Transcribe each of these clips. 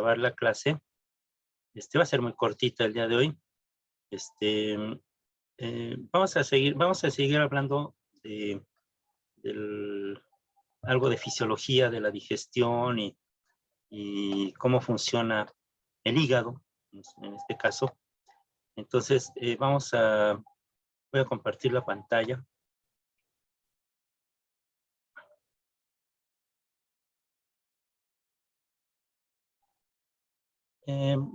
grabar la clase. Va a ser muy cortita el día de hoy. Vamos a seguir hablando de algo de fisiología de la digestión y cómo funciona el hígado, en este caso. Entonces, voy a compartir la pantalla.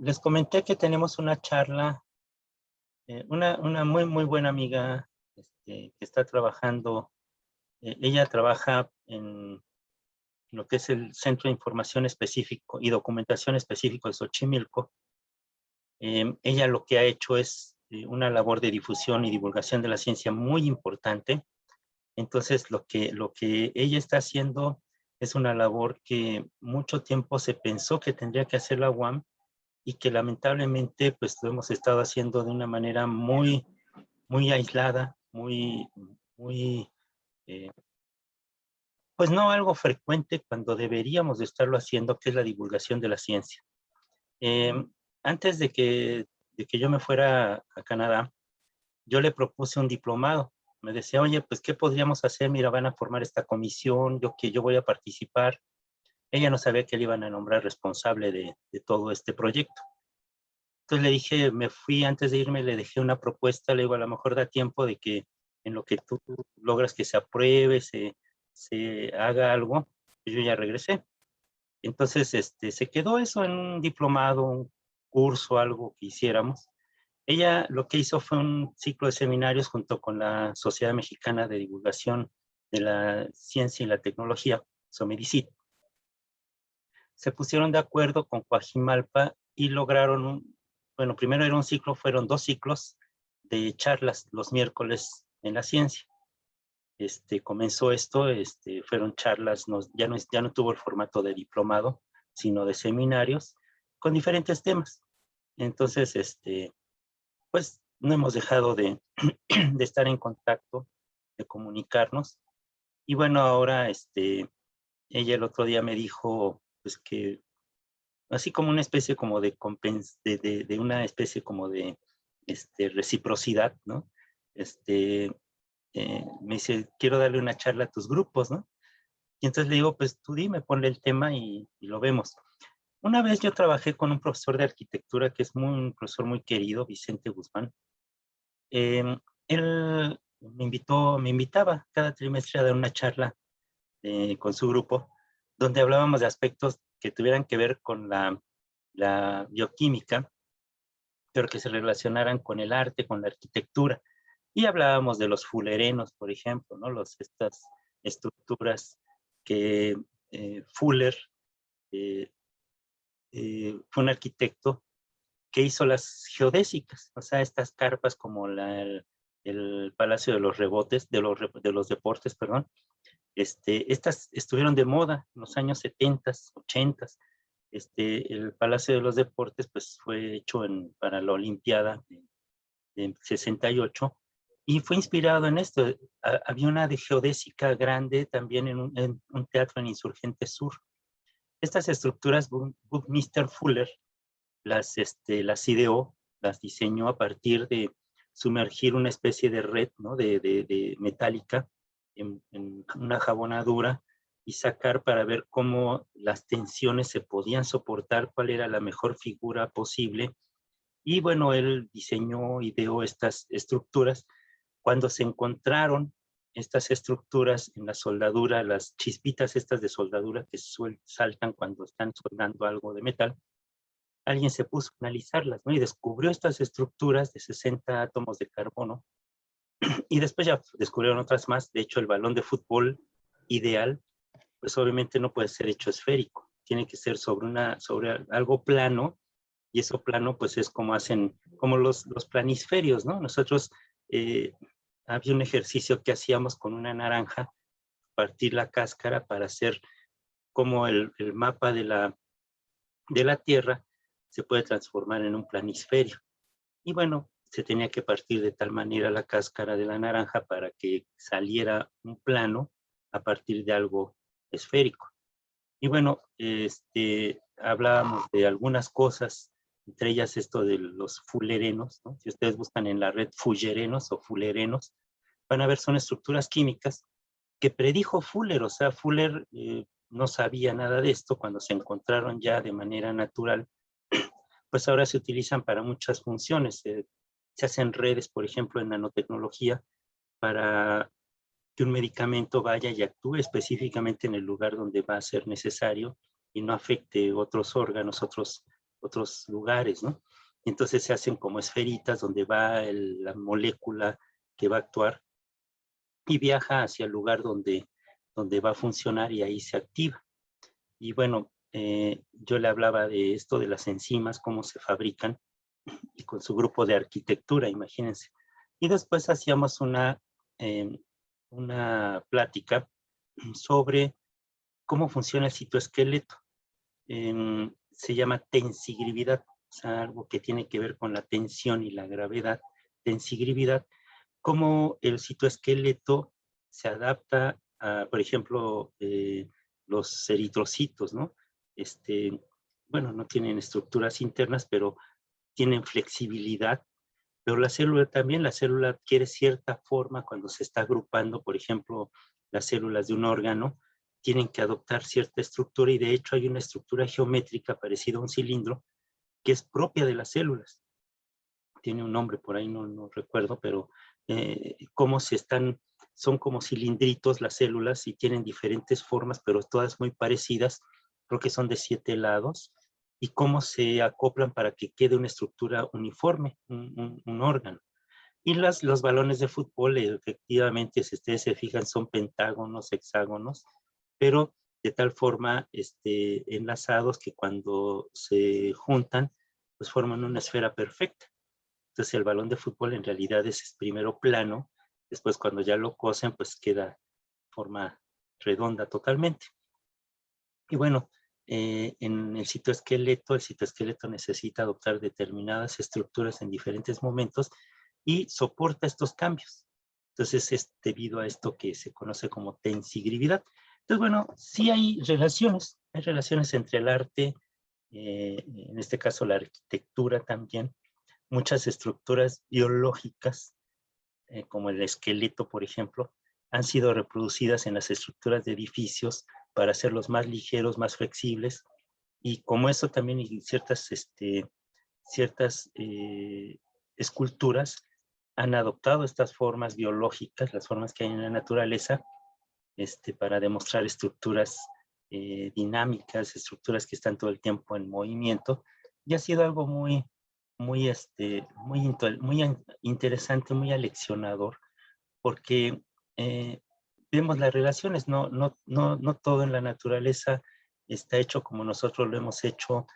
Les comenté que tenemos una charla, una muy buena amiga que está trabajando. Ella trabaja en lo que es el Centro de Información Específico y Documentación Específico de Xochimilco. Ella lo que ha hecho es una labor de difusión y divulgación de la ciencia muy importante. Entonces, lo que ella está haciendo es una labor que mucho tiempo se pensó que tendría que hacer la UAM y que lamentablemente pues lo hemos estado haciendo de una manera muy aislada, pues no algo frecuente cuando deberíamos de estarlo haciendo, que es la divulgación de la ciencia. Antes de que yo me fuera a Canadá, yo le propuse un diplomado. Me decía, oye, pues, ¿qué podríamos hacer? Mira, van a formar esta comisión, yo voy a participar. Ella no sabía que le iban a nombrar responsable de todo este proyecto. Entonces le dije, me fui, antes de irme, le dejé una propuesta, le digo, a lo mejor da tiempo de que en lo que tú logras que se apruebe, se haga algo, yo ya regresé. Entonces, se quedó eso en un diplomado, un curso, algo que hiciéramos. Ella lo que hizo fue un ciclo de seminarios junto con la Sociedad Mexicana de Divulgación de la Ciencia y la Tecnología, SOMEDICIT. Se pusieron de acuerdo con Coajimalpa y lograron bueno, primero era un ciclo, fueron 2 ciclos de charlas los miércoles en la ciencia. Comenzó esto, fueron charlas, ya no tuvo el formato de diplomado, sino de seminarios con diferentes temas. Entonces, pues no hemos dejado de estar en contacto, de comunicarnos. Y bueno, ahora ella el otro día me dijo pues que así como una especie como de una especie como de reciprocidad, ¿no? Me dice, quiero darle una charla a tus grupos, ¿no? Y entonces le digo, pues tú dime, ponle el tema y lo vemos. Una vez yo trabajé con un profesor de arquitectura que es un profesor muy querido, Vicente Guzmán. Él me invitaba cada trimestre a dar una charla con su grupo, donde hablábamos de aspectos que tuvieran que ver con la bioquímica, pero que se relacionaran con el arte, con la arquitectura. Y hablábamos de los fullerenos, por ejemplo, ¿no? Estas estructuras que Fuller fue un arquitecto que hizo las geodésicas, o sea, estas carpas como el Palacio de los Rebotes, de los Deportes, perdón. Estas estuvieron de moda en los años 70, 80. El Palacio de los Deportes pues fue hecho para la Olimpiada de 68 y fue inspirado en esto. Había una de geodésica grande también en un teatro en Insurgente Sur. Estas estructuras, Buckminster Fuller las ideó, las diseñó a partir de sumergir una especie de red, ¿no? de metálica en una jabonadura y sacar para ver cómo las tensiones se podían soportar, cuál era la mejor figura posible. Y bueno, él diseñó, ideó estas estructuras. Cuando se encontraron estas estructuras en la soldadura, las chispitas estas de soldadura que saltan cuando están soldando algo de metal, alguien se puso a analizarlas, ¿no? Y descubrió estas estructuras de 60 átomos de carbono. Y después ya descubrieron otras más. De hecho, el balón de fútbol ideal, pues obviamente no puede ser hecho esférico. Tiene que ser sobre algo plano. Y eso plano, pues es como como los planisferios, ¿no? Nosotros, había un ejercicio que hacíamos con una naranja, partir la cáscara para hacer como el mapa de la Tierra se puede transformar en un planisferio. Y bueno, se tenía que partir de tal manera la cáscara de la naranja para que saliera un plano a partir de algo esférico. Y bueno, hablábamos de algunas cosas, entre ellas esto de los fullerenos, ¿no? Si ustedes buscan en la red fullerenos o fullerenos, van a ver son estructuras químicas que predijo Fuller. O sea, Fuller no sabía nada de esto cuando se encontraron ya de manera natural. Pues ahora se utilizan para muchas funciones. Se hacen redes, por ejemplo, en nanotecnología, para que un medicamento vaya y actúe específicamente en el lugar donde va a ser necesario y no afecte otros órganos, otros lugares, ¿no? Entonces se hacen como esferitas donde va la molécula que va a actuar y viaja hacia el lugar donde va a funcionar y ahí se activa. Y bueno, yo le hablaba de esto de las enzimas, cómo se fabrican, y con su grupo de arquitectura, imagínense. Y después hacíamos una plática sobre cómo funciona el citoesqueleto. Se llama tensigravidad, o sea, algo que tiene que ver con la tensión y la gravedad. Tensigravidad, cómo el citoesqueleto se adapta a, por ejemplo, los eritrocitos, ¿no? Bueno, no tienen estructuras internas, pero tienen flexibilidad. Pero la célula adquiere cierta forma cuando se está agrupando. Por ejemplo, las células de un órgano tienen que adoptar cierta estructura, y de hecho hay una estructura geométrica parecida a un cilindro que es propia de las células. Tiene un nombre por ahí, no recuerdo, pero son como cilindritos las células y tienen diferentes formas, pero todas muy parecidas. Creo que son de 7 lados, y cómo se acoplan para que quede una estructura uniforme, un órgano. Y los balones de fútbol, efectivamente, si ustedes se fijan, son pentágonos, hexágonos, pero de tal forma enlazados que cuando se juntan, pues forman una esfera perfecta. Entonces el balón de fútbol en realidad es primero plano, después cuando ya lo cosen, pues queda forma redonda totalmente. Y bueno, en el citoesqueleto necesita adoptar determinadas estructuras en diferentes momentos y soporta estos cambios. Entonces es debido a esto que se conoce como tensigrividad. Entonces, bueno, sí hay relaciones entre el arte, en este caso la arquitectura también, muchas estructuras biológicas, como el esqueleto, por ejemplo, han sido reproducidas en las estructuras de edificios para hacerlos más ligeros, más flexibles, y como eso también y ciertas esculturas han adoptado estas formas biológicas, las formas que hay en la naturaleza, para demostrar estructuras dinámicas, estructuras que están todo el tiempo en movimiento, y ha sido algo muy interesante, muy aleccionador, porque vemos las relaciones. No todo en la naturaleza está hecho como nosotros lo hemos hecho,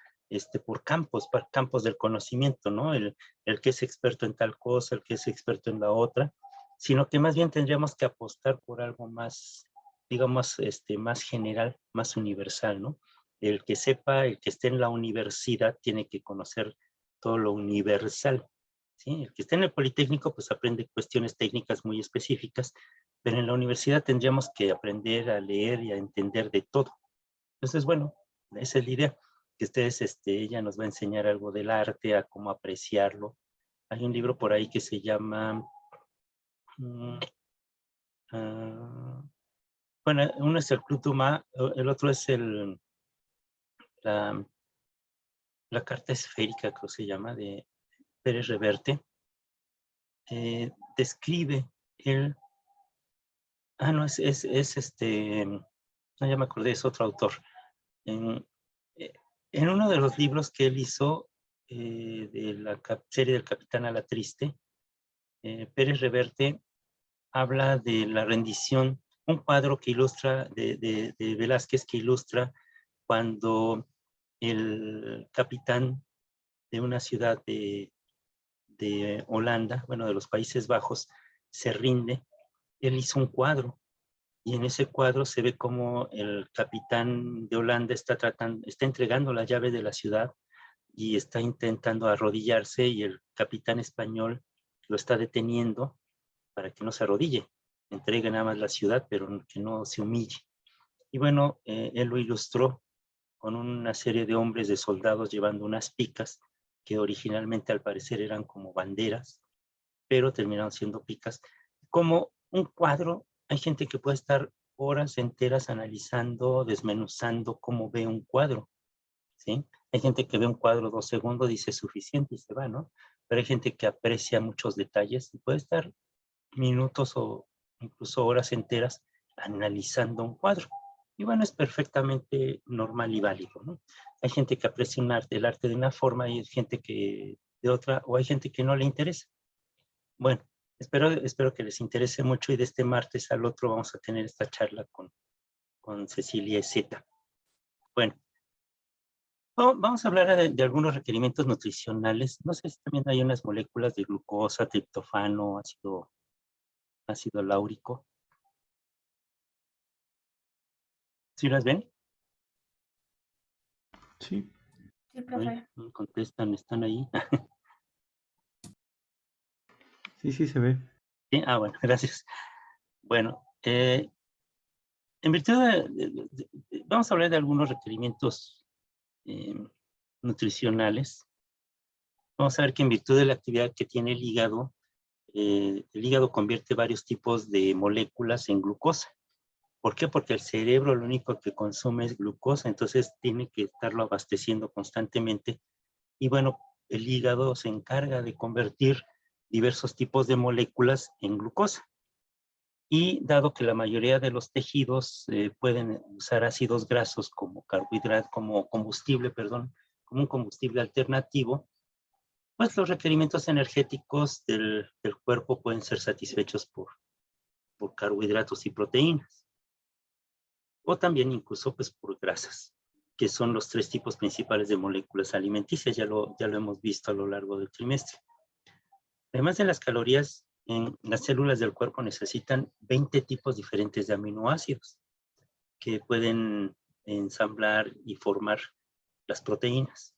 por campos del conocimiento, ¿no? El que es experto en tal cosa, el que es experto en la otra, sino que más bien tendríamos que apostar por algo más, digamos, más general, más universal, ¿no? El que esté en la universidad tiene que conocer todo lo universal, ¿sí? El que esté en el Politécnico pues aprende cuestiones técnicas muy específicas, pero en la universidad tendríamos que aprender a leer y a entender de todo. Entonces, bueno, esa es la idea, que ustedes, ella nos va a enseñar algo del arte, a cómo apreciarlo. Hay un libro por ahí que se llama, bueno, uno es el Club Dumas, el otro es la, la carta esférica, creo que se llama, de Pérez Reverte. Describe el... no, no, ya me acordé, es otro autor. En, eh, en uno de los libros que él hizo, de la serie del Capitán a la Triste, Pérez Reverte habla de la rendición, un cuadro que ilustra, de Velázquez, que ilustra cuando el capitán de una ciudad de Holanda, bueno, de los Países Bajos, se rinde. Él hizo un cuadro, y en ese cuadro se ve como el capitán de Holanda está entregando la llave de la ciudad y está intentando arrodillarse, y el capitán español lo está deteniendo para que no se arrodille, entregue nada más la ciudad, pero que no se humille. Y bueno, él lo ilustró con una serie de hombres, de soldados llevando unas picas que originalmente al parecer eran como banderas, pero terminaron siendo picas. Como un cuadro, hay gente que puede estar horas enteras analizando, desmenuzando cómo ve un cuadro, ¿sí? Hay gente que ve un cuadro 2 segundos, dice suficiente y se va, ¿no? Pero hay gente que aprecia muchos detalles y puede estar minutos o incluso horas enteras analizando un cuadro. Y bueno, es perfectamente normal y válido, ¿no? Hay gente que aprecia el arte de una forma y hay gente que de otra, o hay gente que no le interesa. Bueno, espero que les interese mucho y de este martes al otro vamos a tener esta charla con Cecilia Z. Bueno, vamos a hablar de algunos requerimientos nutricionales. No sé si también hay unas moléculas de glucosa, triptofano, ácido láurico. ¿Sí las ven? Sí. Sí, profe. No contestan, están ahí. Sí, se ve. ¿Sí? Ah, bueno, gracias. Bueno, en virtud vamos a hablar de algunos requerimientos nutricionales. Vamos a ver que en virtud de la actividad que tiene el hígado convierte varios tipos de moléculas en glucosa. ¿Por qué? Porque el cerebro lo único que consume es glucosa, entonces tiene que estarlo abasteciendo constantemente. Y bueno, el hígado se encarga de convertir diversos tipos de moléculas en glucosa. Y dado que la mayoría de los tejidos pueden usar ácidos grasos como carbohidrato, como combustible, perdón, como un combustible alternativo, pues los requerimientos energéticos del cuerpo pueden ser satisfechos por carbohidratos y proteínas. O también incluso pues por grasas, que son los 3 tipos principales de moléculas alimenticias, ya lo hemos visto a lo largo del trimestre. Además de las calorías, las células del cuerpo necesitan 20 tipos diferentes de aminoácidos que pueden ensamblar y formar las proteínas.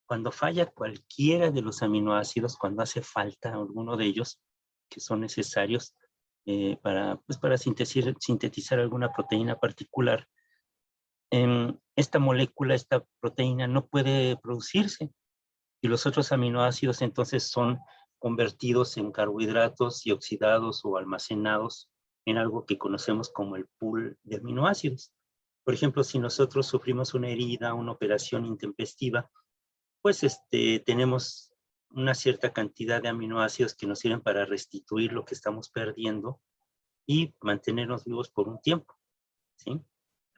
Cuando falla cualquiera de los aminoácidos, cuando hace falta alguno de ellos, que son necesarios para sintetizar alguna proteína particular, esta molécula, esta proteína no puede producirse y los otros aminoácidos entonces son convertidos en carbohidratos y oxidados o almacenados en algo que conocemos como el pool de aminoácidos. Por ejemplo, si nosotros sufrimos una herida, una operación intempestiva, pues tenemos una cierta cantidad de aminoácidos que nos sirven para restituir lo que estamos perdiendo y mantenernos vivos por un tiempo, ¿sí?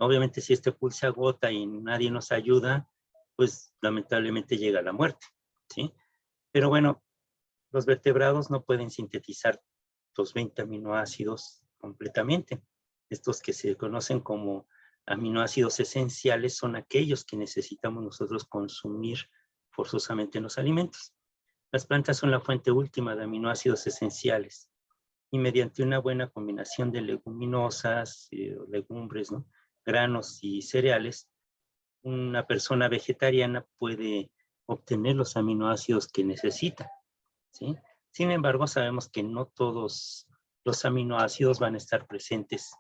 Obviamente, si este pool se agota y nadie nos ayuda, pues lamentablemente llega la muerte, ¿sí? Pero bueno, los vertebrados no pueden sintetizar los 20 aminoácidos completamente. Estos que se conocen como aminoácidos esenciales son aquellos que necesitamos nosotros consumir forzosamente en los alimentos. Las plantas son la fuente última de aminoácidos esenciales y mediante una buena combinación de leguminosas, legumbres, ¿no?, granos y cereales, una persona vegetariana puede obtener los aminoácidos que necesita, ¿sí? Sin embargo, sabemos que no todos los aminoácidos van a estar presentes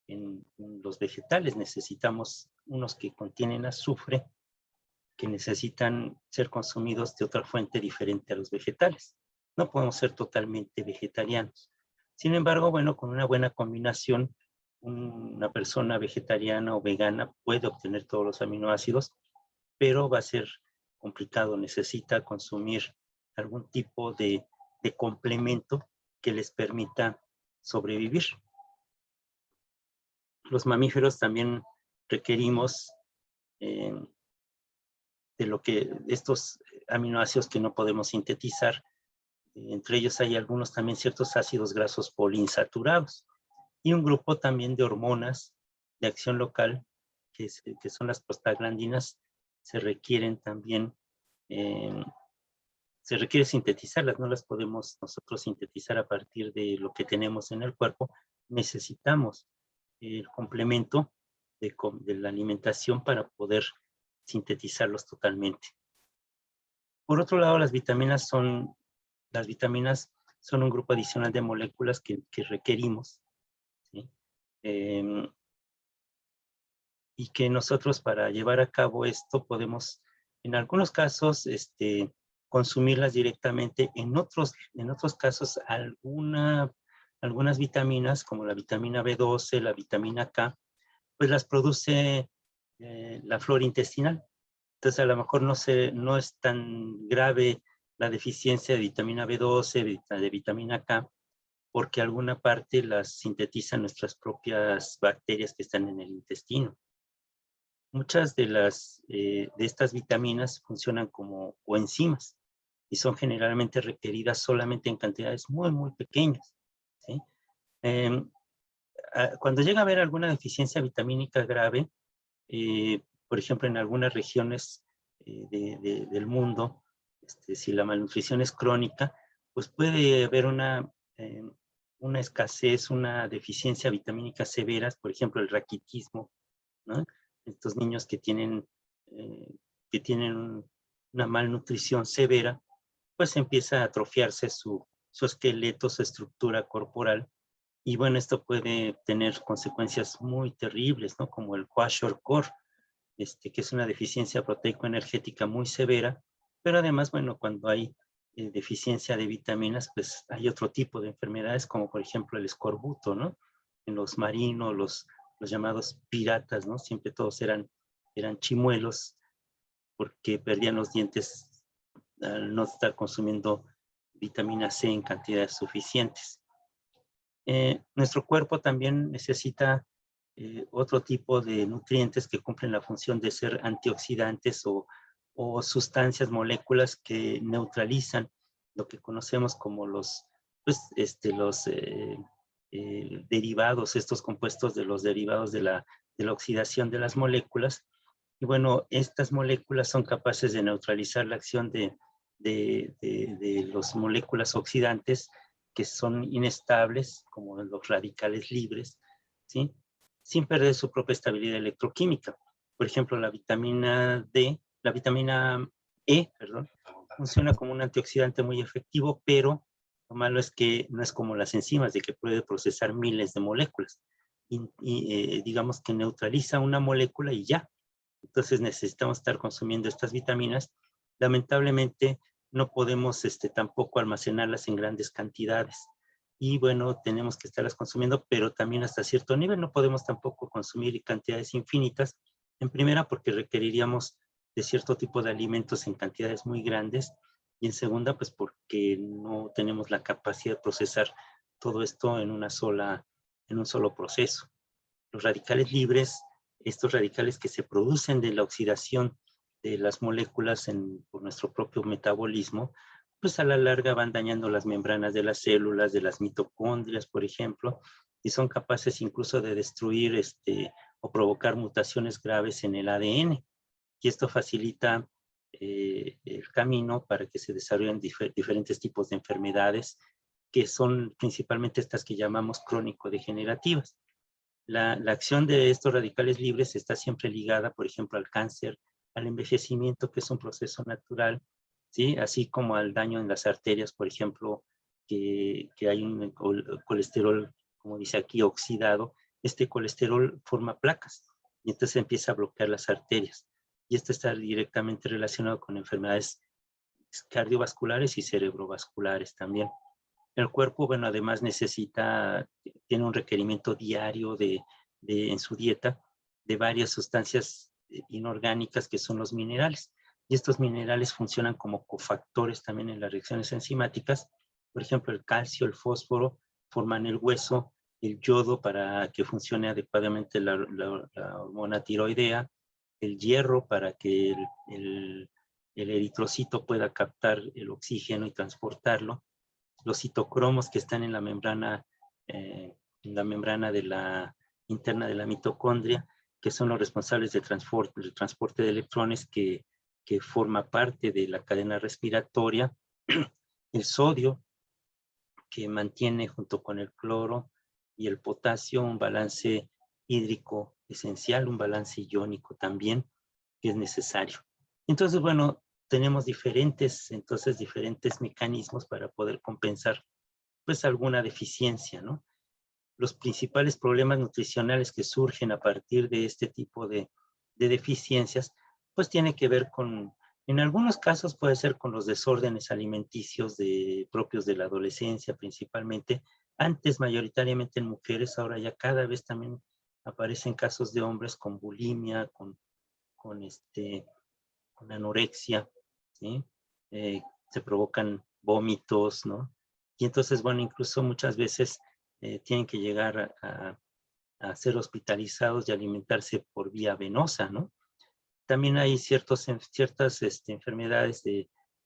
en los vegetales. Necesitamos unos que contienen azufre, que necesitan ser consumidos de otra fuente diferente a los vegetales. No podemos ser totalmente vegetarianos. Sin embargo, bueno, con una buena combinación, una persona vegetariana o vegana puede obtener todos los aminoácidos, pero va a ser complicado. Necesita consumir algún tipo de complemento que les permita sobrevivir. Los mamíferos también requerimos estos aminoácidos que no podemos sintetizar. Entre ellos hay algunos también ciertos ácidos grasos poliinsaturados y un grupo también de hormonas de acción local que son las prostaglandinas. Se requieren también, se requiere sintetizarlas, no las podemos nosotros sintetizar a partir de lo que tenemos en el cuerpo. Necesitamos el complemento de la alimentación para poder sintetizarlos totalmente. Por otro lado, las vitaminas son un grupo adicional de moléculas que requerimos, ¿sí? y que nosotros para llevar a cabo esto podemos, en algunos casos, consumirlas directamente, en otros casos algunas vitaminas, como la vitamina B12, la vitamina K, pues las produce la flora intestinal. Entonces, a lo mejor no es tan grave la deficiencia de vitamina B12, de vitamina K, porque alguna parte las sintetizan nuestras propias bacterias que están en el intestino. Muchas de estas vitaminas funcionan como coenzimas y son generalmente requeridas solamente en cantidades muy, muy pequeñas, ¿sí? Cuando llega a haber alguna deficiencia vitamínica grave, por ejemplo, en algunas regiones del mundo, si la malnutrición es crónica, pues puede haber una escasez, una deficiencia vitamínica severas, por ejemplo, el raquitismo, ¿no? Estos niños que tienen una malnutrición severa, pues empieza a atrofiarse su esqueleto, su estructura corporal. Y bueno, esto puede tener consecuencias muy terribles, ¿no? Como el kwashiorkor, que es una deficiencia proteico-energética muy severa, pero además, bueno, cuando hay deficiencia de vitaminas, pues hay otro tipo de enfermedades, como por ejemplo el escorbuto, ¿no? En los marinos, los llamados piratas, ¿no? Siempre todos eran chimuelos porque perdían los dientes al no estar consumiendo vitamina C en cantidades suficientes. Nuestro cuerpo también necesita otro tipo de nutrientes que cumplen la función de ser antioxidantes o sustancias, moléculas que neutralizan lo que conocemos como los derivados, estos compuestos de los derivados de la oxidación de las moléculas. Y bueno, estas moléculas son capaces de neutralizar la acción de las moléculas oxidantes que son inestables, como los radicales libres, ¿sí? Sin perder su propia estabilidad electroquímica. Por ejemplo, la vitamina E, perdón, funciona como un antioxidante muy efectivo, pero lo malo es que no es como las enzimas, de que puede procesar miles de moléculas. Digamos que neutraliza una molécula y ya. Entonces necesitamos estar consumiendo estas vitaminas. Lamentablemente no podemos tampoco almacenarlas en grandes cantidades. Y bueno, tenemos que estarlas consumiendo, pero también hasta cierto nivel. No podemos tampoco consumir cantidades infinitas. En primera, porque requeriríamos de cierto tipo de alimentos en cantidades muy grandes. Y en segunda, pues porque no tenemos la capacidad de procesar todo esto en un solo proceso. Los radicales libres, estos radicales que se producen de la oxidación de las moléculas por nuestro propio metabolismo, pues a la larga van dañando las membranas de las células, de las mitocondrias, por ejemplo, y son capaces incluso de destruir o provocar mutaciones graves en el ADN. Y esto facilita el camino para que se desarrollen diferentes tipos de enfermedades, que son principalmente estas que llamamos crónico-degenerativas. La acción de estos radicales libres está siempre ligada, por ejemplo, al cáncer, al envejecimiento, que es un proceso natural, ¿sí? Así como al daño en las arterias, por ejemplo, que hay un colesterol, como dice aquí, oxidado. Este colesterol forma placas y entonces empieza a bloquear las arterias. Y esto está directamente relacionado con enfermedades cardiovasculares y cerebrovasculares también. El cuerpo, bueno, además tiene un requerimiento diario en su dieta de varias sustancias inorgánicas que son los minerales. Y estos minerales funcionan como cofactores también en las reacciones enzimáticas. Por ejemplo, el calcio, el fósforo forman el hueso, el yodo para que funcione adecuadamente la hormona tiroidea, el hierro para que el eritrocito pueda captar el oxígeno y transportarlo, los citocromos que están en la membrana interna de la mitocondria, que son los responsables del transporte de electrones que forma parte de la cadena respiratoria, el sodio, que mantiene junto con el cloro y el potasio un balance hídrico esencial, un balance iónico también, que es necesario. Entonces, bueno, tenemos diferentes mecanismos para poder compensar pues alguna deficiencia, ¿no? los principales problemas nutricionales que surgen a partir de este tipo de deficiencias, pues tiene que ver con, en algunos casos puede ser con los desórdenes alimenticios propios de la adolescencia principalmente, antes mayoritariamente en mujeres, ahora ya cada vez también aparecen casos de hombres con bulimia, con anorexia, ¿sí? Se provocan vómitos, ¿no? Y entonces, bueno, incluso muchas veces tienen que llegar a ser hospitalizados y alimentarse por vía venosa, ¿no? También hay ciertas enfermedades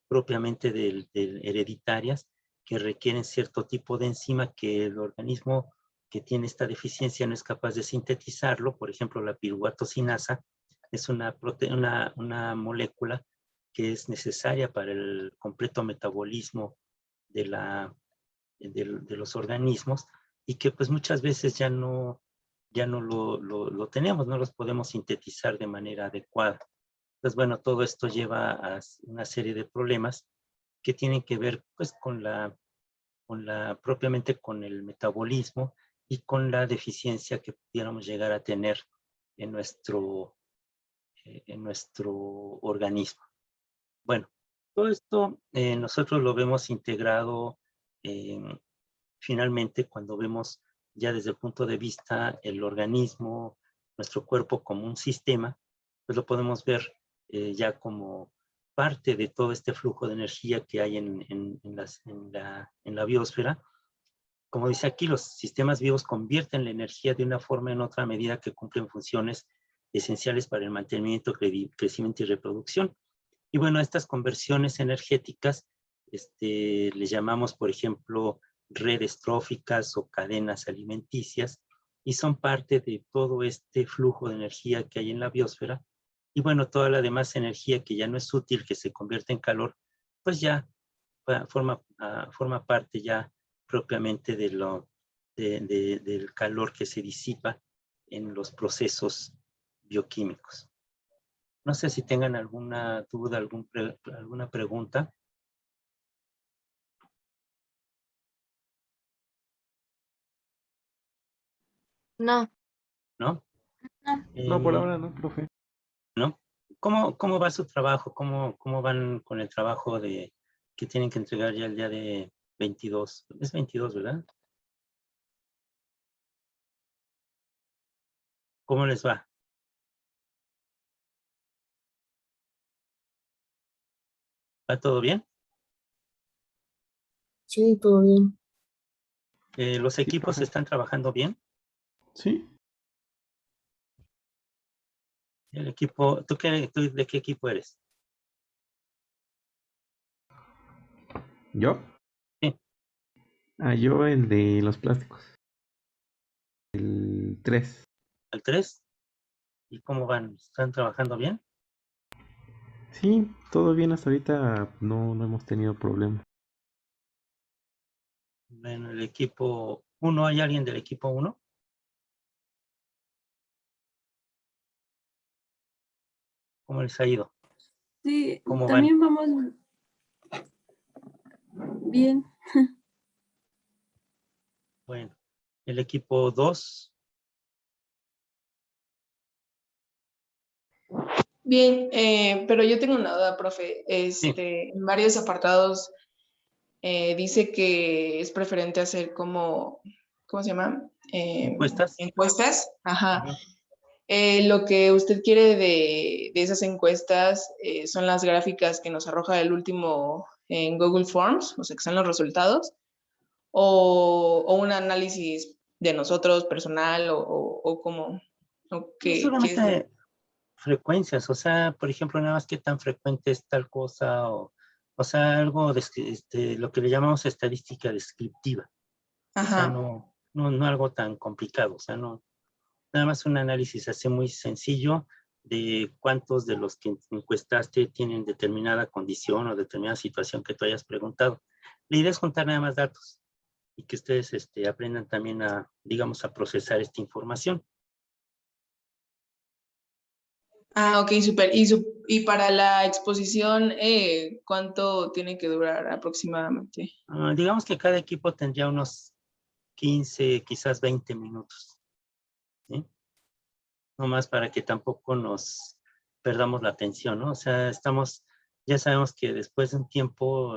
propiamente hereditarias que requieren cierto tipo de enzima que el organismo que tiene esta deficiencia no es capaz de sintetizarlo. Por ejemplo, la piruvato-cinasa es una molécula que es necesaria para el completo metabolismo de los organismos y que pues muchas veces ya no lo tenemos, no los podemos sintetizar de manera adecuada. Entonces, bueno, todo esto lleva a una serie de problemas que tienen que ver pues propiamente con el metabolismo y con la deficiencia que pudiéramos llegar a tener en nuestro organismo. Bueno, todo esto nosotros lo vemos integrado finalmente cuando vemos ya desde el punto de vista el organismo, nuestro cuerpo como un sistema, pues lo podemos ver ya como parte de todo este flujo de energía que hay en la biosfera. Como dice aquí, los sistemas vivos convierten la energía de una forma en otra a medida que cumplen funciones esenciales para el mantenimiento, crecimiento y reproducción. Y bueno, estas conversiones energéticas les llamamos, por ejemplo, redes tróficas o cadenas alimenticias, y son parte de todo este flujo de energía que hay en la biosfera. Y bueno, toda la demás energía que ya no es útil, que se convierte en calor, pues ya forma parte ya propiamente del calor que se disipa en los procesos bioquímicos. No sé si tengan alguna duda, alguna pregunta. No. ¿No? No. No, por ahora no, profe. ¿No? ¿Cómo va su trabajo? ¿Cómo van con el trabajo que tienen que entregar ya el día de 22? Es 22, ¿verdad? ¿Cómo les va? ¿Va todo bien? Sí, todo bien. ¿Los Sí, equipos profe. están trabajando bien? Sí, El equipo, ¿tú de qué equipo eres? ¿yo? Sí, Yo el de los plásticos. El 3. el 3. ¿Y cómo van? ¿Están trabajando bien? Sí, todo bien hasta ahorita, no hemos tenido problema. Bueno, el equipo 1, ¿hay alguien del equipo 1? ¿Cómo les ha ido? Sí, ¿Cómo van? también vamos bien. Bueno, el equipo 2. Bien, pero yo tengo una duda, profe. Sí, En varios apartados dice que es preferente hacer como, ¿cómo se llama? encuestas. Encuestas. Ajá. Ujú. Lo que usted quiere de esas encuestas son las gráficas que nos arroja el último en Google Forms, o sea, que son los resultados, o un análisis de nosotros personal, o como, o No qué es lo que... solamente frecuencias, o sea, por ejemplo, nada más qué tan frecuente es tal cosa, o sea, algo lo que le llamamos estadística descriptiva, o sea, Ajá. no algo tan complicado, o sea, no, nada más un análisis así muy sencillo de cuántos de los que encuestaste tienen determinada condición o determinada situación que tú hayas preguntado. La idea es juntar nada más datos y que ustedes aprendan también digamos, a procesar esta información. Ah, ok, súper. Y para la exposición, ¿cuánto tiene que durar aproximadamente? Digamos que cada equipo tendría unos 15, quizás 20 minutos. ¿Sí? No más para que tampoco nos perdamos la atención, ¿no? O sea, ya sabemos que después de un tiempo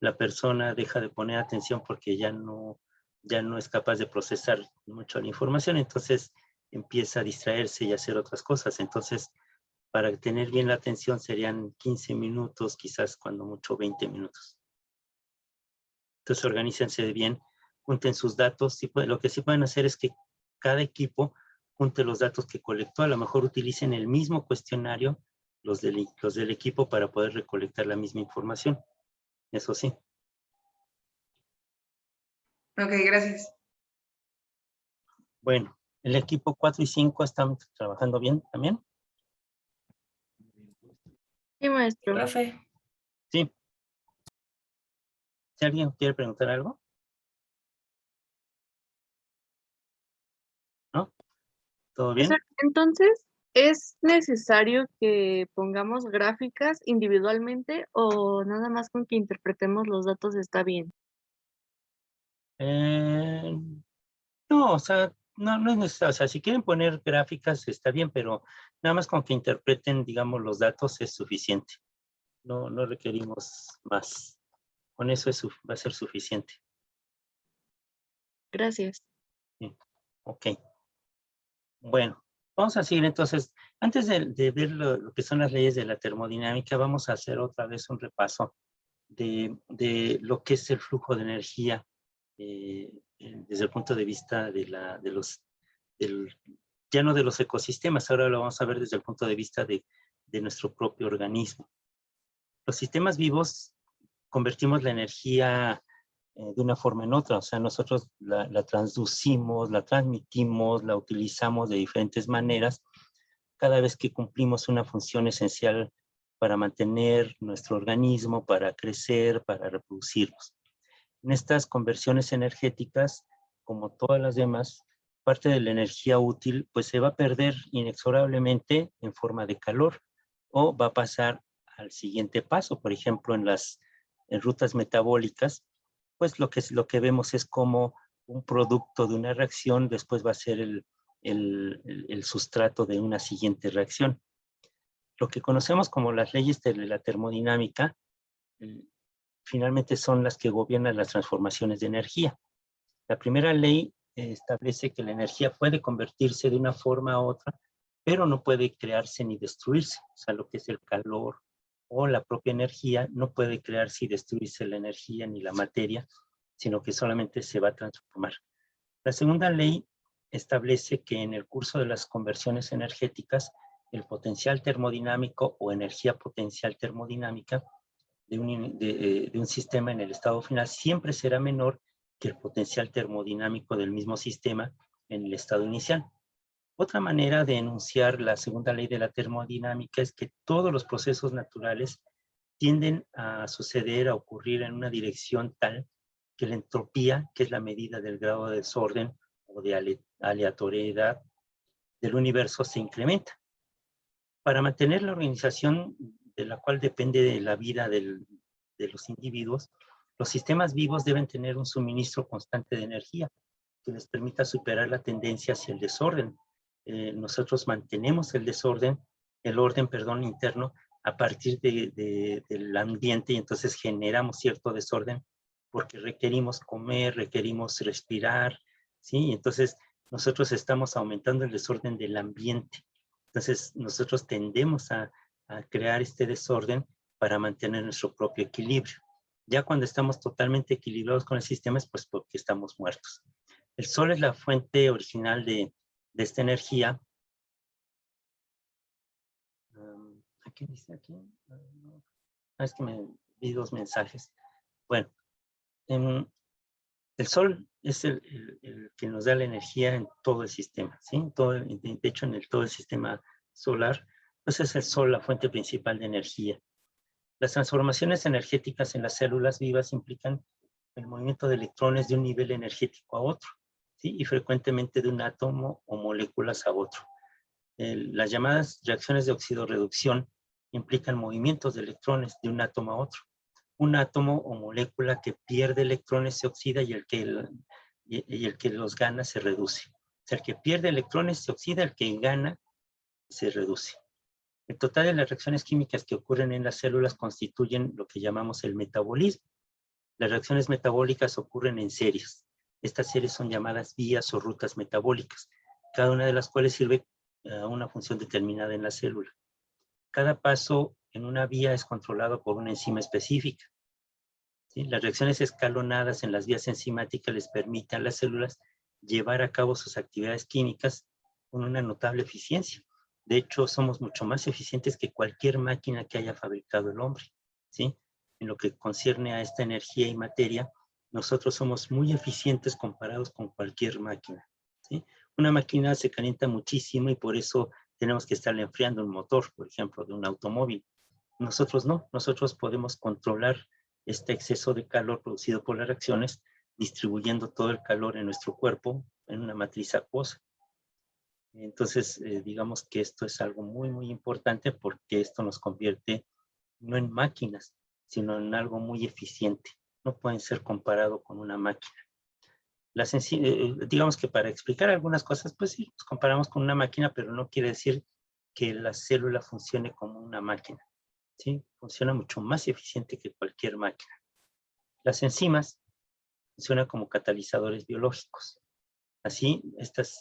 la persona deja de poner atención porque ya no es capaz de procesar mucho la información, entonces empieza a distraerse y a hacer otras cosas. Entonces, para tener bien la atención serían 15 minutos, quizás cuando mucho 20 minutos. Entonces, organícense bien, junten sus datos. Lo que sí pueden hacer es que cada equipo junte los datos que colectó. A lo mejor utilicen el mismo cuestionario los del equipo para poder recolectar la misma información. Eso sí. Ok, gracias. Bueno, el equipo 4 y 5 están trabajando bien también. Sí, maestro. Profe, Sí. ¿Si alguien quiere preguntar algo? ¿No? ¿Todo bien? Entonces, ¿es necesario que pongamos gráficas individualmente o nada más con que interpretemos los datos está bien? No, o sea, no es necesario. O sea, si quieren poner gráficas está bien, pero nada más con que interpreten, digamos, los datos es suficiente. No requerimos más. Con eso va a ser suficiente. Gracias. Sí. Ok. Bueno, vamos a seguir entonces. Antes de ver lo que son las leyes de la termodinámica, vamos a hacer otra vez un repaso de lo que es el flujo de energía desde el punto de vista ya no de los ecosistemas, ahora lo vamos a ver desde el punto de vista de nuestro propio organismo. Los sistemas vivos convertimos la energía de una forma en otra, o sea, nosotros la transducimos, la transmitimos, la utilizamos de diferentes maneras cada vez que cumplimos una función esencial para mantener nuestro organismo, para crecer, para reproducirnos. En estas conversiones energéticas, como todas las demás, parte de la energía útil pues se va a perder inexorablemente en forma de calor o va a pasar al siguiente paso. Por ejemplo, en rutas metabólicas, pues lo que vemos es como un producto de una reacción después va a ser el sustrato de una siguiente reacción. Lo que conocemos como las leyes de la termodinámica finalmente son las que gobiernan las transformaciones de energía. La primera ley establece que la energía puede convertirse de una forma a otra, pero no puede crearse ni destruirse. O sea, lo que es el calor o la propia energía no puede crearse y destruirse la energía ni la materia, sino que solamente se va a transformar. La segunda ley establece que en el curso de las conversiones energéticas, el potencial termodinámico o energía potencial termodinámica de un sistema en el estado final siempre será menor que el potencial termodinámico del mismo sistema en el estado inicial. Otra manera de enunciar la segunda ley de la termodinámica es que todos los procesos naturales tienden a suceder, a ocurrir en una dirección tal que la entropía, que es la medida del grado de desorden o de aleatoriedad del universo, se incrementa. Para mantener la organización de la cual depende de la vida de los individuos, los sistemas vivos deben tener un suministro constante de energía que les permita superar la tendencia hacia el desorden. Nosotros mantenemos el orden interno a partir del ambiente y entonces generamos cierto desorden porque requerimos comer, requerimos respirar, ¿sí? Entonces nosotros estamos aumentando el desorden del ambiente. Entonces nosotros tendemos a crear este desorden para mantener nuestro propio equilibrio. Ya cuando estamos totalmente equilibrados con el sistema es pues porque estamos muertos. El sol es la fuente original de esta energía. ¿Qué dice aquí? Es que me vi dos mensajes. Bueno, el sol es el que nos da la energía en todo el sistema, ¿sí? De hecho, en todo el sistema solar, pues es el sol la fuente principal de energía. Las transformaciones energéticas en las células vivas implican el movimiento de electrones de un nivel energético a otro, ¿sí? Y frecuentemente de un átomo o moléculas a otro. Las llamadas reacciones de oxidorreducción implican movimientos de electrones de un átomo a otro. Un átomo o molécula que pierde electrones se oxida y el que y el que los gana se reduce. O sea, el que pierde electrones se oxida, el que gana se reduce. El total de las reacciones químicas que ocurren en las células constituyen lo que llamamos el metabolismo. Las reacciones metabólicas ocurren en series. Estas series son llamadas vías o rutas metabólicas, cada una de las cuales sirve a una función determinada en la célula. Cada paso en una vía es controlado por una enzima específica. ¿Sí? Las reacciones escalonadas en las vías enzimáticas les permiten a las células llevar a cabo sus actividades químicas con una notable eficiencia. De hecho, somos mucho más eficientes que cualquier máquina que haya fabricado el hombre. ¿Sí? En lo que concierne a esta energía y materia, nosotros somos muy eficientes comparados con cualquier máquina. ¿Sí? Una máquina se calienta muchísimo y por eso tenemos que estarle enfriando un motor, por ejemplo, de un automóvil. Nosotros no, nosotros podemos controlar este exceso de calor producido por las reacciones, distribuyendo todo el calor en nuestro cuerpo en una matriz acuosa. Entonces, digamos que esto es algo muy, muy importante porque esto nos convierte no en máquinas, sino en algo muy eficiente. No pueden ser comparado con una máquina. Digamos que para explicar algunas cosas, pues sí, nos comparamos con una máquina, pero no quiere decir que la célula funcione como una máquina. ¿Sí? Funciona mucho más eficiente que cualquier máquina. Las enzimas funcionan como catalizadores biológicos. Así,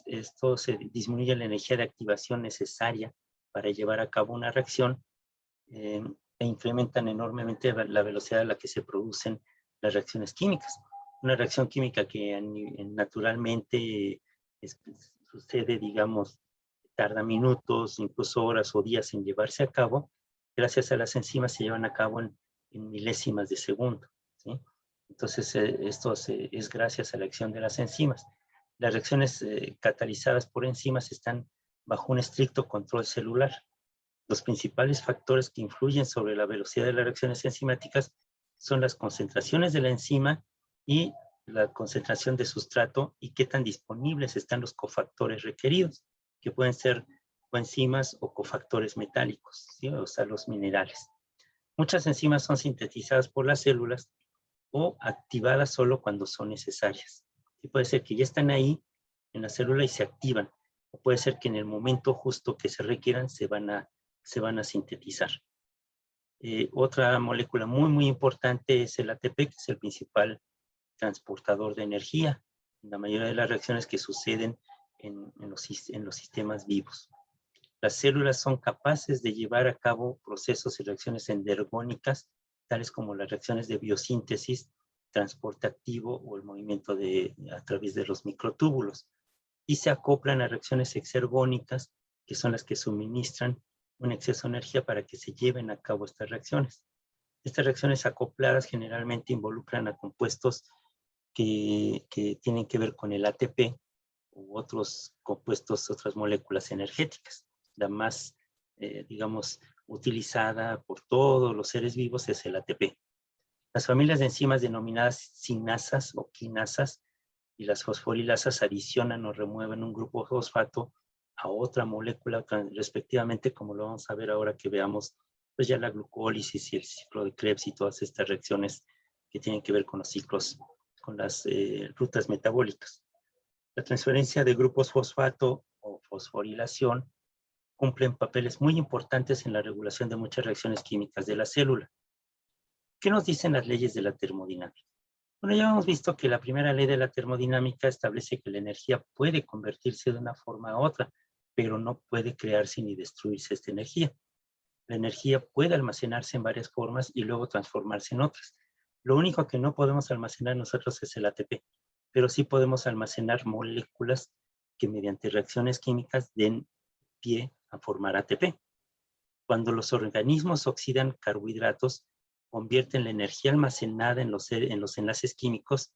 esto se disminuye la energía de activación necesaria para llevar a cabo una reacción e incrementan enormemente la velocidad a la que se producen las reacciones químicas. Una reacción química que naturalmente sucede, digamos, tarda minutos, incluso horas o días en llevarse a cabo, gracias a las enzimas se llevan a cabo en milésimas de segundo. ¿Sí? Entonces, esto es gracias a la acción de las enzimas. Las reacciones catalizadas por enzimas están bajo un estricto control celular. Los principales factores que influyen sobre la velocidad de las reacciones enzimáticas son las concentraciones de la enzima y la concentración de sustrato y qué tan disponibles están los cofactores requeridos, que pueden ser coenzimas o cofactores metálicos, ¿sí? O sea, los minerales. Muchas enzimas son sintetizadas por las células o activadas solo cuando son necesarias. Y puede ser que ya están ahí en la célula y se activan, o puede ser que en el momento justo que se requieran se van a sintetizar. Otra molécula muy, muy importante es el ATP, que es el principal transportador de energía en la mayoría de las reacciones que suceden en los sistemas vivos. Las células son capaces de llevar a cabo procesos y reacciones endergónicas, tales como las reacciones de biosíntesis, transporte activo o el movimiento a través de los microtúbulos. Y se acoplan a reacciones exergónicas, que son las que suministran un exceso de energía para que se lleven a cabo estas reacciones. Estas reacciones acopladas generalmente involucran a compuestos que tienen que ver con el ATP u otros compuestos, otras moléculas energéticas. La más, digamos, utilizada por todos los seres vivos es el ATP. Las familias de enzimas denominadas sinasas o quinasas y las fosforilasas adicionan o remueven un grupo fosfato a otra molécula, respectivamente, como lo vamos a ver ahora que veamos pues ya la glucólisis y el ciclo de Krebs y todas estas reacciones que tienen que ver con los ciclos, con las rutas metabólicas. La transferencia de grupos fosfato o fosforilación cumplen papeles muy importantes en la regulación de muchas reacciones químicas de la célula. ¿Qué nos dicen las leyes de la termodinámica? Bueno, ya hemos visto que la primera ley de la termodinámica establece que la energía puede convertirse de una forma a otra, pero no puede crearse ni destruirse esta energía. La energía puede almacenarse en varias formas y luego transformarse en otras. Lo único que no podemos almacenar nosotros es el ATP, pero sí podemos almacenar moléculas que mediante reacciones químicas den pie a formar ATP. Cuando los organismos oxidan carbohidratos, convierten la energía almacenada en los enlaces químicos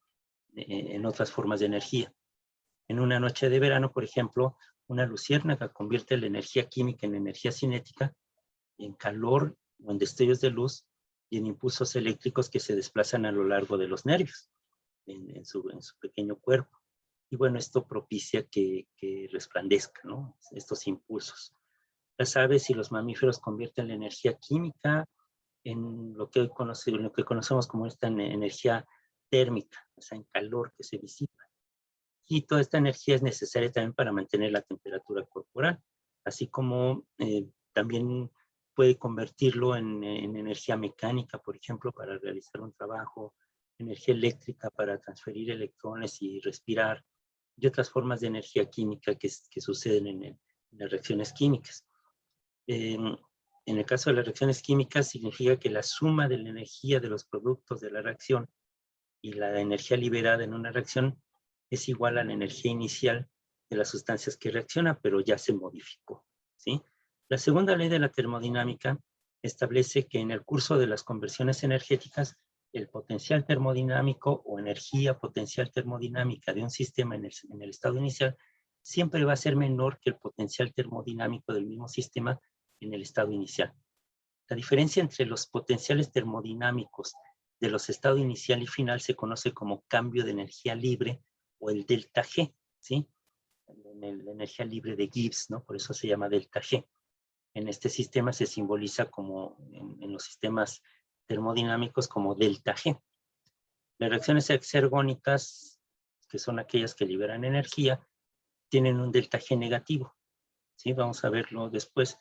en otras formas de energía. En una noche de verano, por ejemplo, una luciérnaga convierte la energía química en energía cinética, en calor o en destellos de luz y en impulsos eléctricos que se desplazan a lo largo de los nervios, en su pequeño cuerpo. Y bueno, esto propicia que resplandezca, ¿no? Estos impulsos. Las aves y los mamíferos convierten la energía química en lo que hoy conocemos como esta energía térmica, o sea, en calor que se disipa. Y toda esta energía es necesaria también para mantener la temperatura corporal, así como también puede convertirlo en energía mecánica, por ejemplo, para realizar un trabajo, energía eléctrica para transferir electrones y respirar, y otras formas de energía química que suceden en las reacciones químicas. En el caso de las reacciones químicas, significa que la suma de la energía de los productos de la reacción y la energía liberada en una reacción es igual a la energía inicial de las sustancias que reaccionan, pero ya se modificó, ¿sí? La segunda ley de la termodinámica establece que en el curso de las conversiones energéticas, el potencial termodinámico o energía potencial termodinámica de un sistema en el estado inicial siempre va a ser menor que el potencial termodinámico del mismo sistema en el estado inicial. La diferencia entre los potenciales termodinámicos de los estados inicial y final se conoce como cambio de energía libre o el delta G, ¿sí? La energía libre de Gibbs, ¿no? Por eso se llama delta G. En este sistema se simboliza como en los sistemas termodinámicos como delta G. Las reacciones exergónicas, que son aquellas que liberan energía, tienen un delta G negativo, ¿sí? Vamos a verlo después.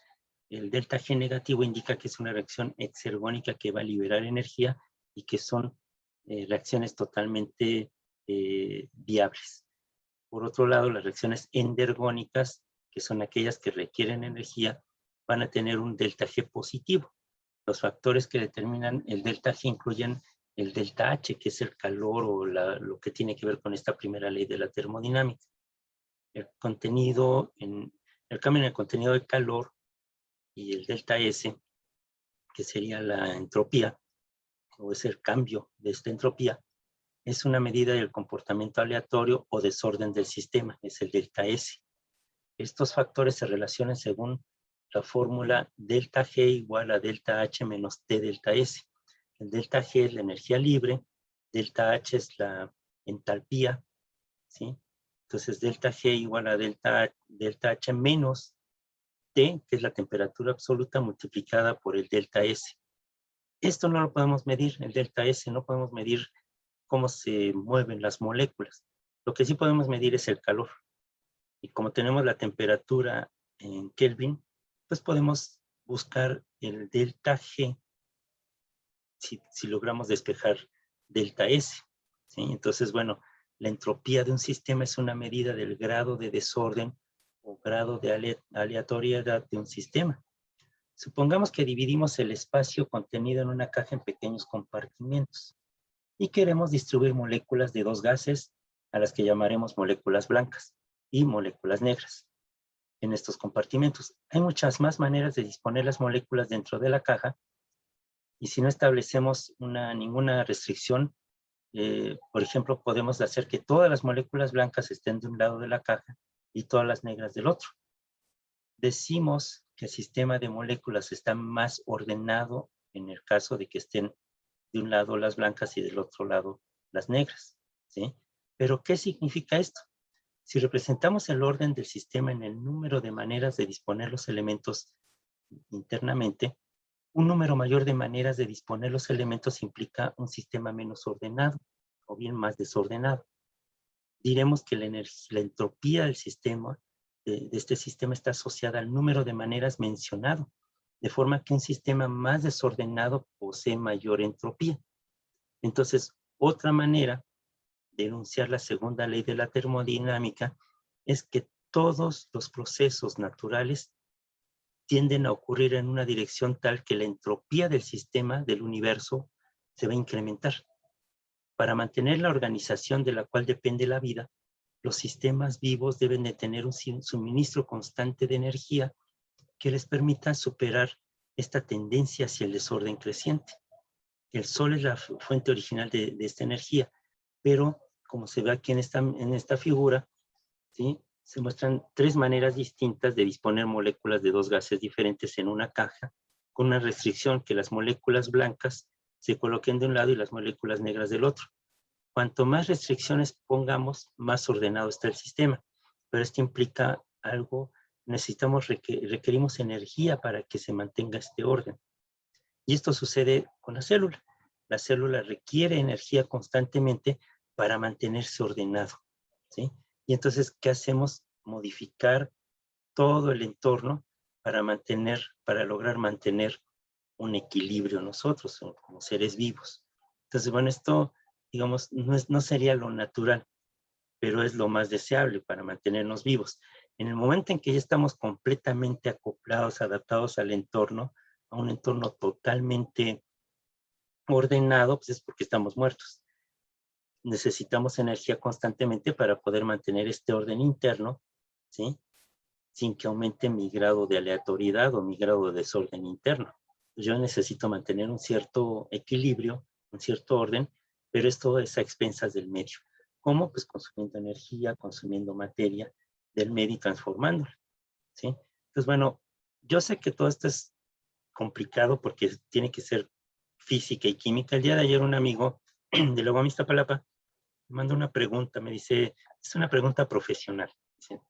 El delta G negativo indica que es una reacción exergónica que va a liberar energía y que son reacciones totalmente viables. Por otro lado, las reacciones endergónicas, que son aquellas que requieren energía, van a tener un delta G positivo. Los factores que determinan el delta G incluyen el delta H, que es el calor o lo que tiene que ver con esta primera ley de la termodinámica. El cambio en el contenido de calor y el delta S, que sería la entropía, o es el cambio de esta entropía, es una medida del comportamiento aleatorio o desorden del sistema, es el delta S. Estos factores se relacionan según la fórmula delta G igual a delta H menos T delta S. El delta G es la energía libre, delta H es la entalpía, ¿sí? Entonces delta G igual a delta H menos T, que es la temperatura absoluta multiplicada por el delta S. Esto no lo podemos medir, el delta S, no podemos medir cómo se mueven las moléculas. Lo que sí podemos medir es el calor. Y como tenemos la temperatura en Kelvin, pues podemos buscar el delta G si logramos despejar delta S, ¿sí? Entonces, bueno, la entropía de un sistema es una medida del grado de desorden o grado de aleatoriedad de un sistema. Supongamos que dividimos el espacio contenido en una caja en pequeños compartimentos y queremos distribuir moléculas de dos gases a las que llamaremos moléculas blancas y moléculas negras en estos compartimentos. Hay muchas más maneras de disponer las moléculas dentro de la caja y si no establecemos ninguna restricción, por ejemplo, podemos hacer que todas las moléculas blancas estén de un lado de la caja y todas las negras del otro. Decimos que el sistema de moléculas está más ordenado en el caso de que estén de un lado las blancas y del otro lado las negras, ¿sí? Pero, ¿qué significa esto? Si representamos el orden del sistema en el número de maneras de disponer los elementos internamente, un número mayor de maneras de disponer los elementos implica un sistema menos ordenado o bien más desordenado. Diremos que la entropía del sistema, de este sistema, está asociada al número de maneras mencionado, de forma que un sistema más desordenado posee mayor entropía. Entonces, otra manera de enunciar la segunda ley de la termodinámica es que todos los procesos naturales tienden a ocurrir en una dirección tal que la entropía del sistema, del universo, se va a incrementar. Para mantener la organización de la cual depende la vida, los sistemas vivos deben de tener un suministro constante de energía que les permita superar esta tendencia hacia el desorden creciente. El Sol es la fuente original de esta energía, pero como se ve aquí en esta figura, ¿sí?, se muestran tres maneras distintas de disponer moléculas de dos gases diferentes en una caja, con una restricción que las moléculas blancas se coloquen de un lado y las moléculas negras del otro. Cuanto más restricciones pongamos, más ordenado está el sistema. Pero esto implica algo, requerimos energía para que se mantenga este orden. Y esto sucede con la célula. La célula requiere energía constantemente para mantenerse ordenado, ¿sí? Y entonces, ¿qué hacemos? Modificar todo el entorno para lograr mantener un equilibrio nosotros como seres vivos. Entonces, bueno, esto, digamos, no sería lo natural, pero es lo más deseable para mantenernos vivos. En el momento en que ya estamos completamente acoplados, adaptados al entorno, a un entorno totalmente ordenado, pues es porque estamos muertos. Necesitamos energía constantemente para poder mantener este orden interno, ¿sí? Sin que aumente mi grado de aleatoriedad o mi grado de desorden interno. Yo necesito mantener un cierto equilibrio, un cierto orden, pero esto es a expensas del medio. ¿Cómo? Pues consumiendo energía, consumiendo materia del medio y transformándola, ¿sí? Entonces, bueno, yo sé que todo esto es complicado porque tiene que ser física y química. El día de ayer un amigo de la UAM Iztapalapa me mandó una pregunta, me dice, es una pregunta profesional. Dice,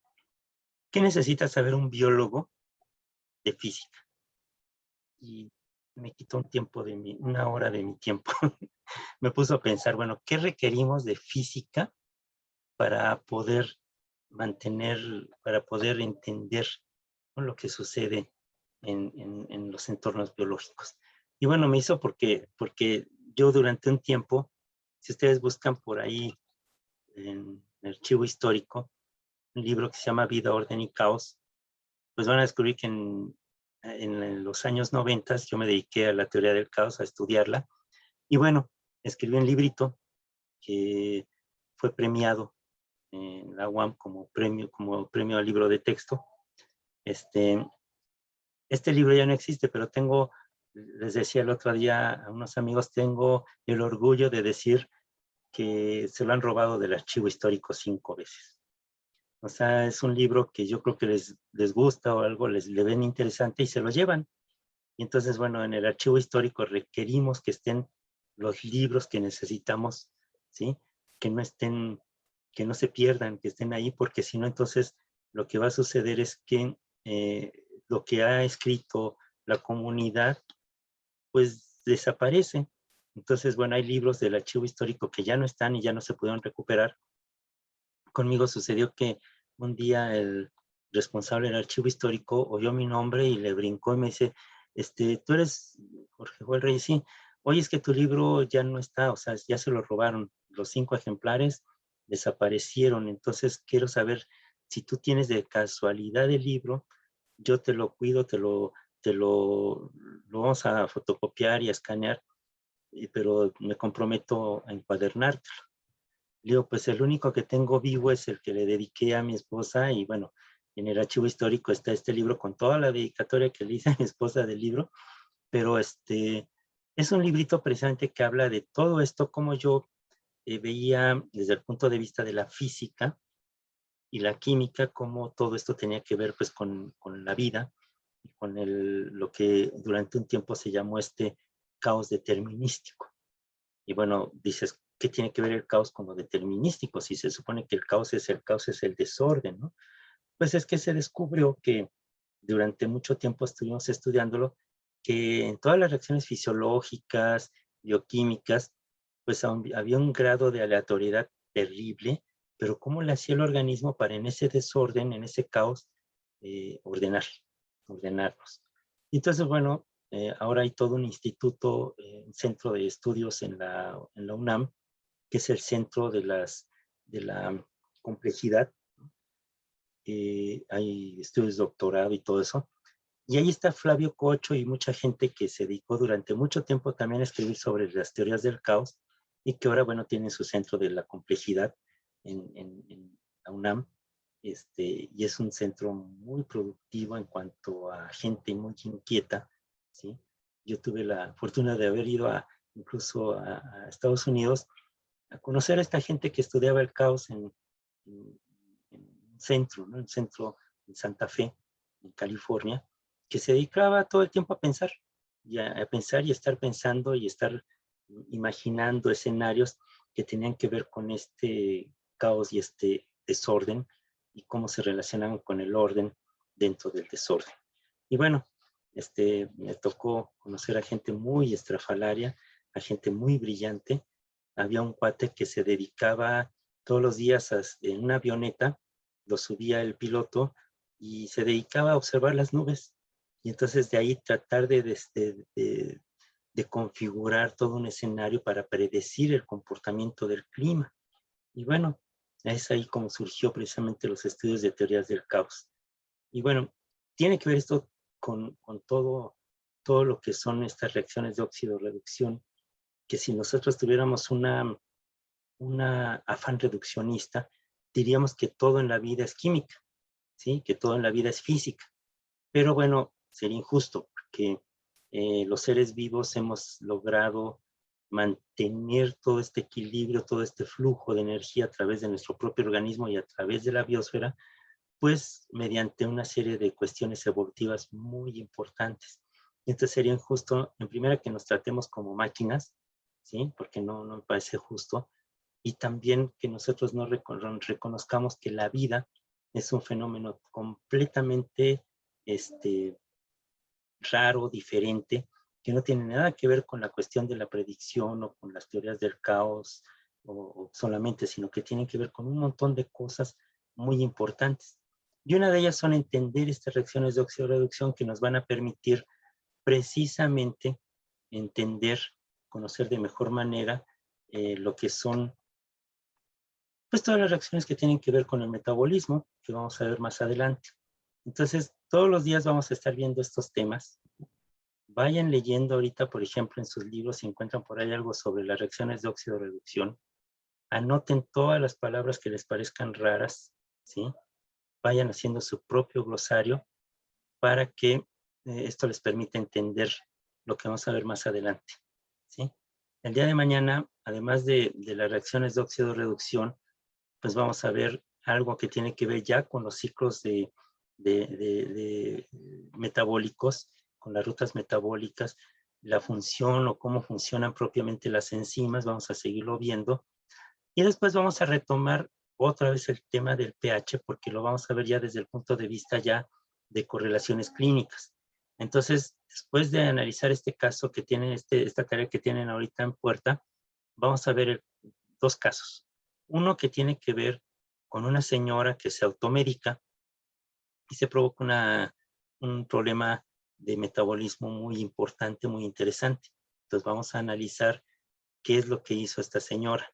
¿qué necesita saber un biólogo de física? Y me quitó una hora de mi tiempo. Me puso a pensar, bueno, ¿qué requerimos de física para poder para poder entender, ¿no?, lo que sucede en los entornos biológicos? Y bueno, me hizo porque yo durante un tiempo, si ustedes buscan por ahí en el archivo histórico, un libro que se llama Vida, Orden y Caos, pues van a descubrir que en los años 90 yo me dediqué a la teoría del caos, a estudiarla. Y bueno, escribí un librito que fue premiado en la UAM como premio al libro de texto. Este libro ya no existe, pero les decía el otro día a unos amigos, tengo el orgullo de decir que se lo han robado del archivo histórico 5 veces. O sea, es un libro que yo creo que les gusta o algo, le ven interesante y se lo llevan. Y entonces, bueno, en el archivo histórico requerimos que estén los libros que necesitamos, ¿sí? Que no se pierdan, que estén ahí, porque si no, entonces lo que va a suceder es que lo que ha escrito la comunidad, pues desaparece. Entonces, bueno, hay libros del archivo histórico que ya no están y ya no se pudieron recuperar. Conmigo sucedió que un día el responsable del archivo histórico oyó mi nombre y le brincó y me dice, tú eres Jorge Joel Reyes, sí. Oye, es que tu libro ya no está, o sea, ya se lo robaron. Los 5 ejemplares desaparecieron. Entonces quiero saber si tú tienes de casualidad el libro, yo te lo cuido, lo vamos a fotocopiar y a escanear, pero me comprometo a encuadernártelo. Le digo, pues el único que tengo vivo es el que le dediqué a mi esposa y bueno, en el archivo histórico está este libro con toda la dedicatoria que le hice a mi esposa del libro, pero es un librito precisamente que habla de todo esto, como yo veía desde el punto de vista de la física y la química, cómo todo esto tenía que ver pues con la vida y con lo que durante un tiempo se llamó caos determinístico. Y bueno, dices, ¿qué tiene que ver el caos con lo determinístico? Si se supone que el caos es el desorden, ¿no? Pues es que se descubrió que durante mucho tiempo estuvimos estudiándolo, que en todas las reacciones fisiológicas, bioquímicas, pues había un grado de aleatoriedad terrible, pero ¿cómo le hacía el organismo para en ese desorden, en ese caos, ordenarnos? Y entonces, bueno, ahora hay todo un instituto, un centro de estudios en la UNAM, que es el centro de la complejidad. Hay estudios de doctorado y todo eso. Y ahí está Flavio Cocho y mucha gente que se dedicó durante mucho tiempo también a escribir sobre las teorías del caos y que ahora, bueno, tienen su centro de la complejidad en la UNAM. Y es un centro muy productivo en cuanto a gente muy inquieta, ¿sí? Yo tuve la fortuna de haber ido incluso a Estados Unidos a conocer a esta gente que estudiaba el caos en un centro, ¿no? Un centro en Santa Fe, en California, que se dedicaba todo el tiempo a pensar, a pensar y estar pensando y estar imaginando escenarios que tenían que ver con este caos y este desorden y cómo se relacionaban con el orden dentro del desorden. Y bueno, me tocó conocer a gente muy estrafalaria, a gente muy brillante. Había un cuate que se dedicaba todos los días en una avioneta, lo subía el piloto y se dedicaba a observar las nubes. Y entonces de ahí tratar de configurar todo un escenario para predecir el comportamiento del clima. Y bueno, es ahí como surgió precisamente los estudios de teorías del caos. Y bueno, tiene que ver esto con todo lo que son estas reacciones de óxido-reducción, que si nosotros tuviéramos una afán reduccionista, diríamos que todo en la vida es química, ¿sí? Que todo en la vida es física. Pero bueno, sería injusto, porque los seres vivos hemos logrado mantener todo este equilibrio, todo este flujo de energía a través de nuestro propio organismo y a través de la biosfera, pues mediante una serie de cuestiones evolutivas muy importantes. Entonces sería injusto, en primera, que nos tratemos como máquinas, ¿sí? Porque no me parece justo. Y también que nosotros no reconozcamos que la vida es un fenómeno completamente raro, diferente, que no tiene nada que ver con la cuestión de la predicción o con las teorías del caos o solamente, sino que tiene que ver con un montón de cosas muy importantes. Y una de ellas son entender estas reacciones de oxidorreducción que nos van a permitir precisamente entender, conocer de mejor manera lo que son pues todas las reacciones que tienen que ver con el metabolismo, que vamos a ver más adelante. Entonces, todos los días vamos a estar viendo estos temas. Vayan leyendo ahorita, por ejemplo, en sus libros, si encuentran por ahí algo sobre las reacciones de óxido-reducción. Anoten todas las palabras que les parezcan raras, ¿sí? Vayan haciendo su propio glosario para que esto les permita entender lo que vamos a ver más adelante, ¿sí? El día de mañana, además de las reacciones de óxido-reducción, pues vamos a ver algo que tiene que ver ya con los ciclos de metabólicos, con las rutas metabólicas, la función o cómo funcionan propiamente las enzimas, vamos a seguirlo viendo. Y después vamos a retomar otra vez el tema del pH, porque lo vamos a ver ya desde el punto de vista ya de correlaciones clínicas. Entonces, después de analizar este caso que tienen, esta tarea que tienen ahorita en puerta, vamos a ver dos casos. Uno que tiene que ver con una señora que se automedica y se provoca un problema de metabolismo muy importante, muy interesante. Entonces vamos a analizar qué es lo que hizo esta señora.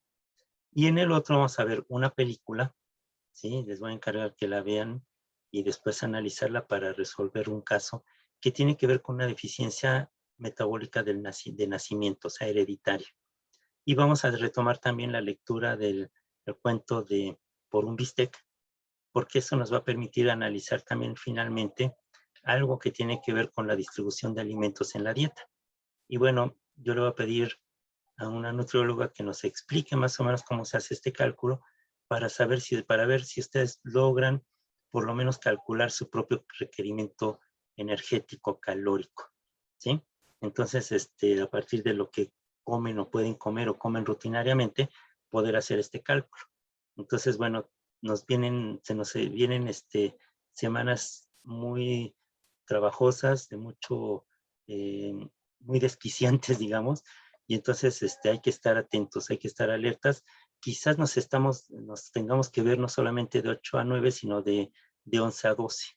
Y en el otro vamos a ver una película, ¿sí? Les voy a encargar que la vean y después analizarla para resolver un caso que tiene que ver con una deficiencia metabólica de nacimiento, o sea, hereditaria. Y vamos a retomar también la lectura del cuento de Por un bistec, porque eso nos va a permitir analizar también finalmente algo que tiene que ver con la distribución de alimentos en la dieta. Y bueno, yo le voy a pedir a una nutrióloga que nos explique más o menos cómo se hace este cálculo para ver si ustedes logran por lo menos calcular su propio requerimiento energético calórico, ¿sí? Entonces, a partir de lo que comen o pueden comer o comen rutinariamente, poder hacer este cálculo. Entonces, bueno, se nos vienen semanas muy trabajosas, de mucho, muy desquiciantes, digamos, y entonces hay que estar atentos, hay que estar alertas. Quizás nos tengamos que ver no solamente de 8 a 9, sino de 11 a 12,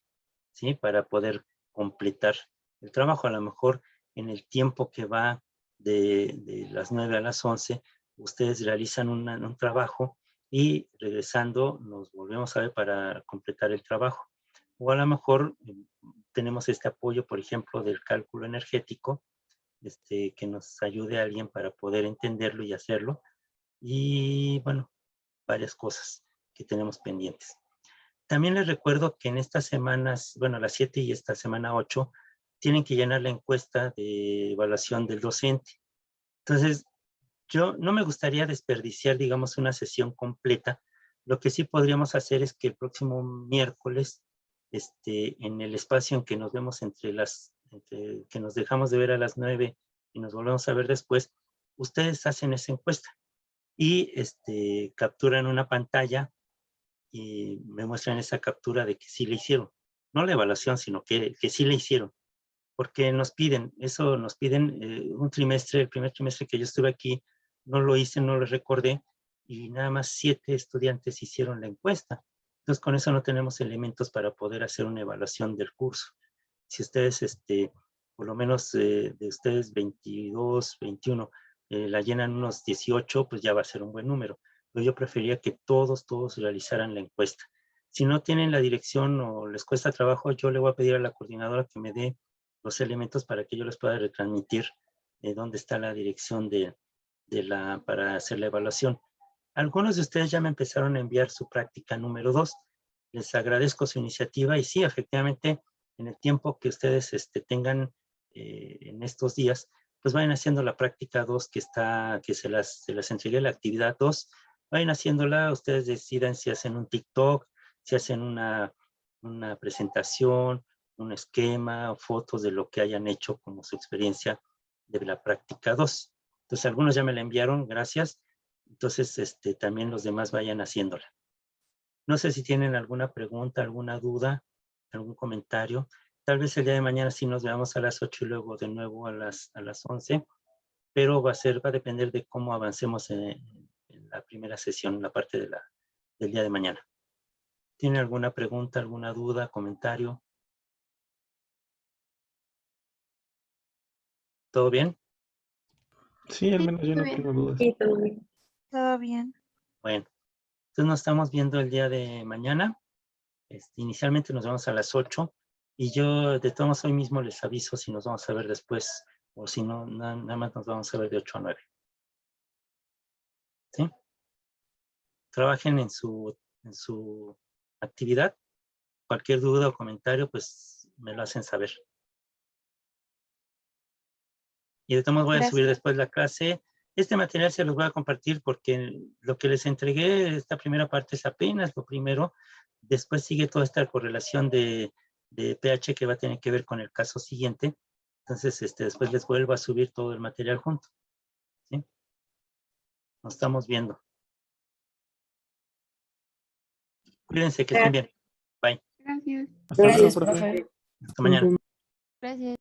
¿sí? Para poder completar el trabajo. A lo mejor en el tiempo que va de las 9 a las 11, ustedes realizan un trabajo y regresando nos volvemos a ver para completar el trabajo. O a lo mejor tenemos este apoyo, por ejemplo, del cálculo energético, que nos ayude a alguien para poder entenderlo y hacerlo. Y bueno, varias cosas que tenemos pendientes. También les recuerdo que en estas semanas, bueno, las 7 y esta semana 8, tienen que llenar la encuesta de evaluación del docente. Entonces, yo no me gustaría desperdiciar, digamos, una sesión completa. Lo que sí podríamos hacer es que el próximo miércoles, en el espacio en que nos vemos que nos dejamos de ver a las 9 y nos volvemos a ver después, ustedes hacen esa encuesta y capturan una pantalla y me muestran esa captura de que sí le hicieron. No la evaluación, sino que sí le hicieron. Porque nos piden un trimestre, el primer trimestre que yo estuve aquí, no lo hice, no lo recordé, y nada más 7 estudiantes hicieron la encuesta. Entonces, con eso no tenemos elementos para poder hacer una evaluación del curso. Si ustedes, por lo menos de ustedes 22, 21, la llenan unos 18, pues ya va a ser un buen número. Pero yo prefería que todos realizaran la encuesta. Si no tienen la dirección o les cuesta trabajo, yo le voy a pedir a la coordinadora que me dé los elementos para que yo les pueda retransmitir dónde está la dirección para hacer la evaluación. Algunos de ustedes ya me empezaron a enviar su práctica número 2. Les agradezco su iniciativa y sí, efectivamente, en el tiempo que ustedes tengan en estos días, pues vayan haciendo la práctica 2 que se las entregué la actividad 2. Vayan haciéndola, ustedes decidan si hacen un TikTok, si hacen una presentación, un esquema, fotos de lo que hayan hecho como su experiencia de la práctica 2. Entonces, algunos ya me la enviaron, gracias. Entonces, también los demás vayan haciéndola. No sé si tienen alguna pregunta, alguna duda, algún comentario. Tal vez el día de mañana sí nos veamos a las 8 y luego de nuevo a las 11, pero va a depender de cómo avancemos en la primera sesión, la parte del día de mañana. ¿Tiene alguna pregunta, alguna duda, comentario? ¿Todo bien? Sí, al Sí, menos yo no todo bien. tengo dudas. Sí, todo bien. Todo bien. Bueno, entonces nos estamos viendo el día de mañana. Inicialmente nos vamos a las 8 y yo de todos modos hoy mismo les aviso si nos vamos a ver después o si no, nada más nos vamos a ver de 8 a 9. ¿Sí? Trabajen en su actividad. Cualquier duda o comentario, pues me lo hacen saber. Y de todos modos voy a subir después la clase. Este material se los voy a compartir porque lo que les entregué, esta primera parte es apenas lo primero. Después sigue toda esta correlación de pH que va a tener que ver con el caso siguiente. Entonces, después les vuelvo a subir todo el material junto. ¿Sí? Nos estamos viendo. Cuídense, que estén bien. Bye. Gracias. Hasta luego, Gracias, profe. profe. Hasta mañana. Gracias.